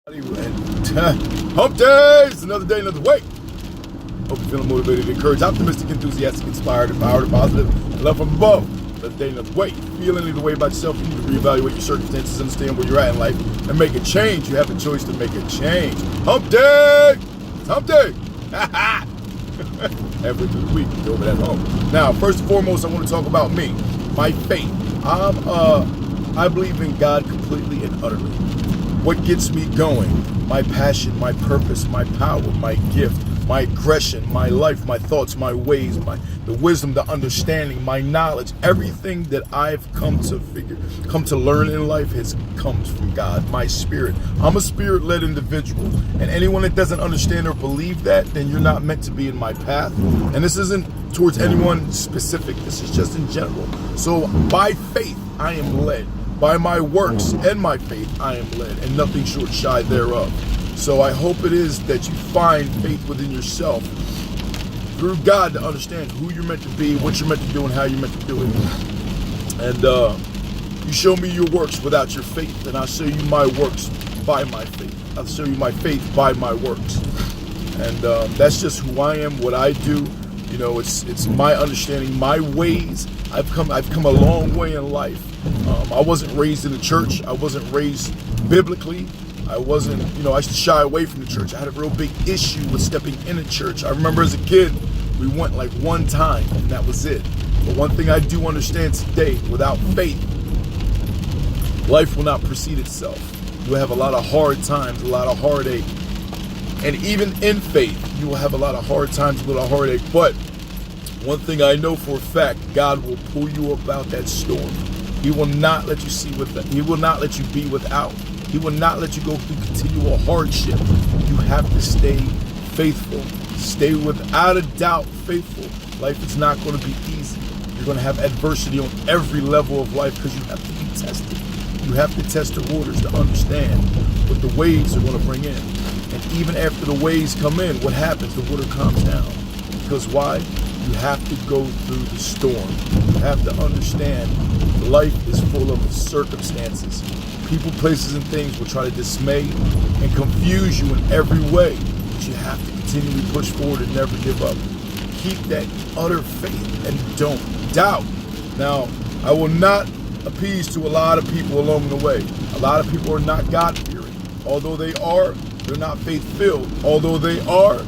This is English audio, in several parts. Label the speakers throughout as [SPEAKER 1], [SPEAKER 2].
[SPEAKER 1] And hump day! It's another day, another way. Hope you're feeling motivated, encouraged, optimistic, enthusiastic, inspired, empowered, positive, and love from above. Another day, another way. Feel any way about yourself, you need to reevaluate your circumstances, understand where you're at in life, and make a change. You have a choice to make a change. Hump day! It's hump day! Halfway through the week, you're over at home. Now, first and foremost, I want to talk about me, my faith. I believe in God completely and utterly. What gets me going, my passion, my purpose, my power, my gift, my aggression, my life, my thoughts, my ways, the wisdom, the understanding, my knowledge, everything that I've come to learn in life comes from God, my spirit. I'm a spirit-led individual, and anyone that doesn't understand or believe that, then you're not meant to be in my path. And this isn't towards anyone specific, this is just in general. So by faith, I am led. By my works and my faith, I am led, and nothing short shy thereof. So I hope it is that you find faith within yourself through God to understand who you're meant to be, what you're meant to do, and how you're meant to do it. And you show me your works without your faith, and I'll show you my works by my faith. I'll show you my faith by my works. And that's just who I am, what I do. You know, it's my understanding, my ways. I've come a long way in life. I wasn't raised in the church. I wasn't raised biblically. I wasn't, I used to shy away from the church. I had a real big issue with stepping in a church. I remember as a kid, we went like one time and that was it. But one thing I do understand today, without faith, life will not proceed itself. You'll have a lot of hard times, a lot of heartache. And even in faith, you will have a lot of hard times, a lot of heartache. But one thing I know for a fact, God will pull you up out that storm. He will not let you He will not let you be without. He will not let you go through continual hardship. You have to stay faithful. Stay without a doubt faithful. Life is not going to be easy. You're going to have adversity on every level of life because you have to be tested. You have to test the waters to understand what the waves are going to bring in. And even after the waves come in, what happens? The water calms down. Because why? You have to go through the storm. You have to understand life is full of circumstances. People, places, and things will try to dismay and confuse you in every way. But you have to continually push forward and never give up. Keep that utter faith and don't doubt. Now, I will not appease to a lot of people along the way. A lot of people are not God-fearing. Although they are, they're not faith-filled. Although they are,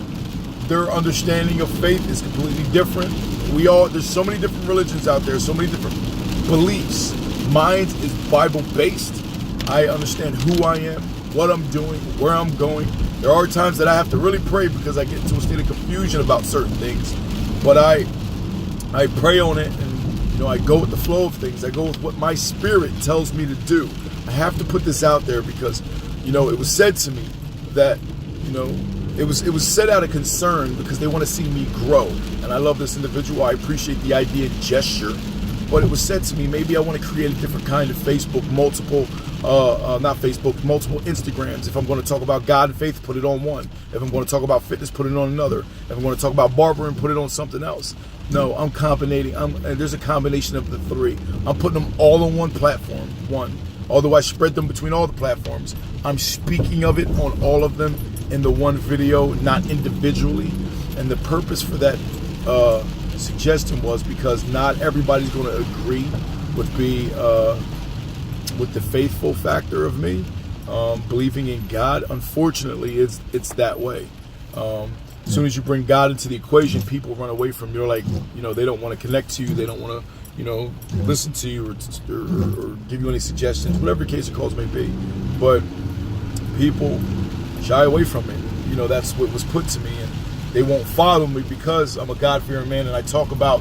[SPEAKER 1] their understanding of faith is completely different. There's so many different religions out there, so many different beliefs. Mine is Bible-based. I understand who I am, what I'm doing, where I'm going. There are times that I have to really pray because I get into a state of confusion about certain things. But I pray on it, and I go with the flow of things. I go with what my spirit tells me to do. I have to put this out there because, it was said to me that, it was said out of concern because they want to see me grow. And I love this individual. I appreciate the idea and gesture. But it was said to me, maybe I want to create a different kind of Facebook, multiple Instagrams. If I'm going to talk about God and faith, put it on one. If I'm going to talk about fitness, put it on another. If I'm going to talk about barbering, put it on something else. No, I'm combining. And there's a combination of the three. I'm putting them all on one platform. Although I spread them between all the platforms, I'm speaking of it on all of them in the one video, not individually. And the purpose for that suggestion was because not everybody's going to agree with the faithful factor of me believing in God. Unfortunately, it's that way. As soon as you bring God into the equation, people run away from you. Like, they don't want to connect to you. They don't want to, listen to you or give you any suggestions, whatever the case or cause may be. But people shy away from it. That's what was put to me, and they won't follow me because I'm a God-fearing man, and I talk about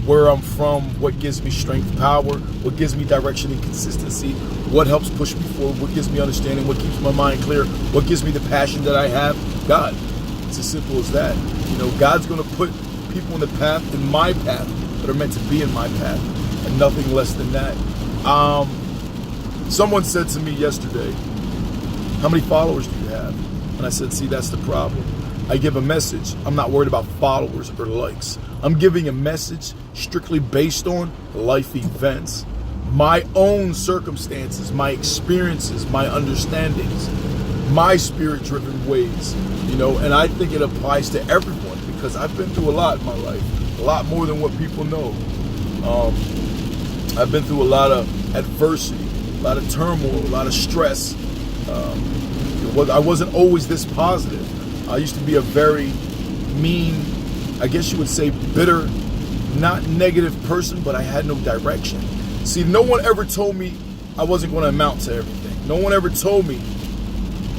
[SPEAKER 1] where I'm from, what gives me strength, power, what gives me direction and consistency, what helps push me forward, what gives me understanding, what keeps my mind clear, what gives me the passion that I have. God. It's as simple as that. God's going to put people in the path, in my path, that are meant to be in my path, and nothing less than that. Someone said to me yesterday, how many followers do you have? And I said, see, that's the problem. I give a message. I'm not worried about followers or likes. I'm giving a message strictly based on life events. my own circumstances, my experiences, my understandings. my spirit-driven ways, you know, and I think it applies to everyone because I've been through a lot in my life, a lot more than what people know. I've been through a lot of adversity, a lot of turmoil, a lot of stress. I wasn't always this positive. I used to be a very mean, I guess you would say bitter, not negative person, but I had no direction. See, no one ever told me I wasn't going to amount to everything. No one ever told me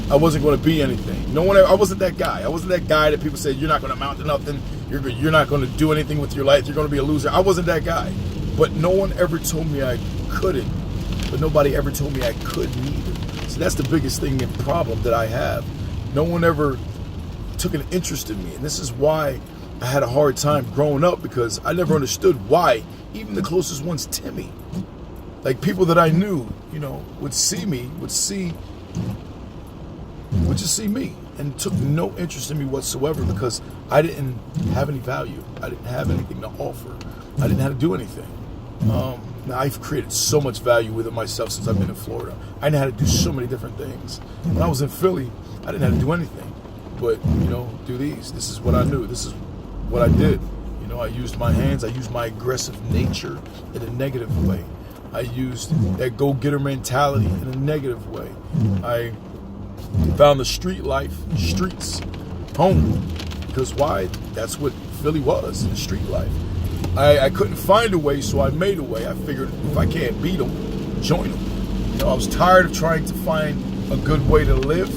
[SPEAKER 1] I wasn't going to be anything. I wasn't that guy. I wasn't that guy that people said, you're not going to amount to nothing. You're not going to do anything with your life. You're going to be a loser. I wasn't that guy. But no one ever told me I couldn't. But nobody ever told me I couldn't either. So that's the biggest thing and problem that I have. No one ever took an interest in me. And this is why I had a hard time growing up, because I never understood why even the closest ones to me, like people that I knew, you know, would see me, would just see me and took no interest in me whatsoever, because I didn't have any value. I didn't have anything to offer. I didn't have to do anything. Now I've created so much value within myself since I've been in Florida. I know how to do so many different things. When I was in Philly, I didn't have to do anything but, you know, do these. This is what I knew. This is what I did. You know, I used my hands. I used my aggressive nature in a negative way. I used that go-getter mentality in a negative way. I found the street life, streets, home. Because why? That's what Philly was, the street life. I couldn't find a way, so I made a way. I figured if I can't beat them, join them. You know, I was tired of trying to find a good way to live.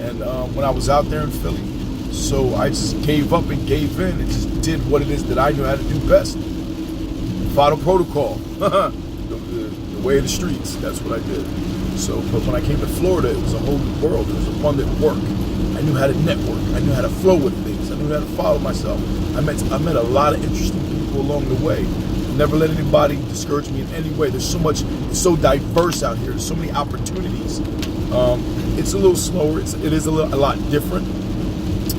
[SPEAKER 1] And when I was out there in Philly, so I just gave up and gave in and just did what it is that I knew how to do best. Follow protocol. The way of the streets. That's what I did. So, but when I came to Florida, it was a whole new world. It was abundant work. I knew how to network. I knew how to flow with things. I knew how to follow myself. I met a lot of interesting people along the way. Never let anybody discourage me in any way. There's so much, it's so diverse out here. There's so many opportunities. It's a little slower. It is a lot different.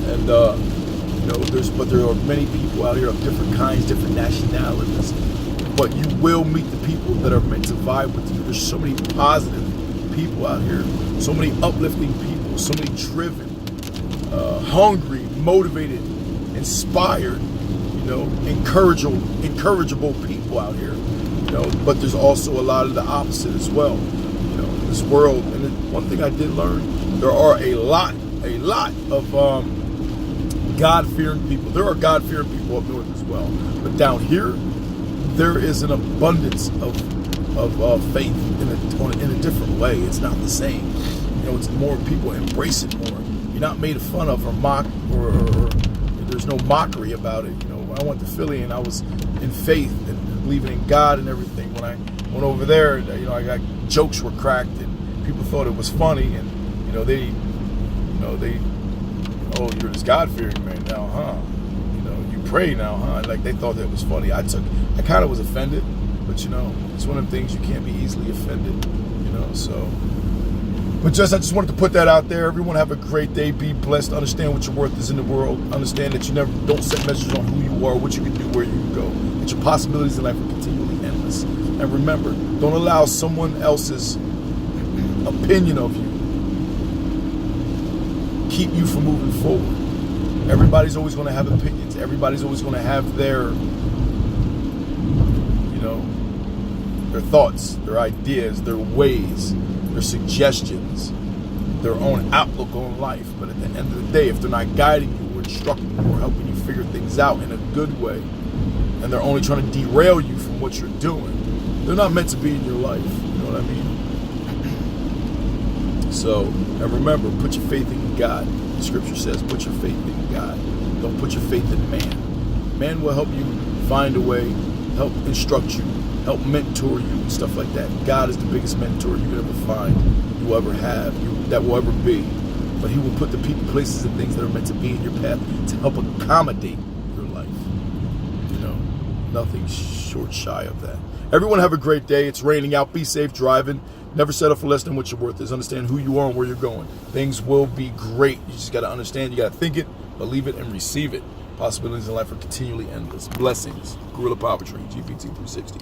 [SPEAKER 1] And you know, there are many people out here of different kinds, different nationalities. But you will meet the people that are meant to vibe with you. There's so many positive people out here, so many uplifting people, so many driven, hungry, motivated, inspired, you know, encourageable people out here. You know, but there's also a lot of the opposite as well. You know, this world. And one thing I did learn, there are a lot of God-fearing people. There are God-fearing people up north as well. But down here, there is an abundance of faith in a different way. It's not the same. You know, it's more people embrace it more. You're not made fun of or mocked, or there's no mockery about it. You know, when I went to Philly and I was in faith and believing in God and everything, when I went over there, you know, I got jokes were cracked and people thought it was funny, and you know, they oh, you're this God-fearing man now, huh? You know, you pray now, huh? Like they thought that was funny. I kind of was offended, but you know, it's one of the things you can't be easily offended, you know, so. But I just wanted to put that out there. Everyone have a great day. Be blessed. Understand what your worth is in the world. Understand that don't set measures on who you are, what you can do, where you can go. That your possibilities in life are continually endless. And remember, don't allow someone else's opinion of you keep you from moving forward. Everybody's always going to have opinions. Everybody's always going to have their, you know, their thoughts, their ideas, their ways, their suggestions, their own outlook on life. But at the end of the day, if they're not guiding you or instructing you or helping you figure things out in a good way, and they're only trying to derail you from what you're doing, they're not meant to be in your life. You know what I mean? So, and remember, put your faith in God. The scripture says, put your faith in God. Don't put your faith in man. Man will help you find a way, help instruct you, help mentor you, and stuff like that. God is the biggest mentor you could ever find, you will ever have, that will ever be. But he will put the people, places, and things that are meant to be in your path to help accommodate your life. You know, nothing short shy of that. Everyone have a great day. It's raining out. Be safe driving. Never settle for less than what your worth is. Understand who you are and where you're going. Things will be great. You just got to understand. You got to think it, believe it, and receive it. Possibilities in life are continually endless. Blessings. Gorilla Powertrain, GPT 360.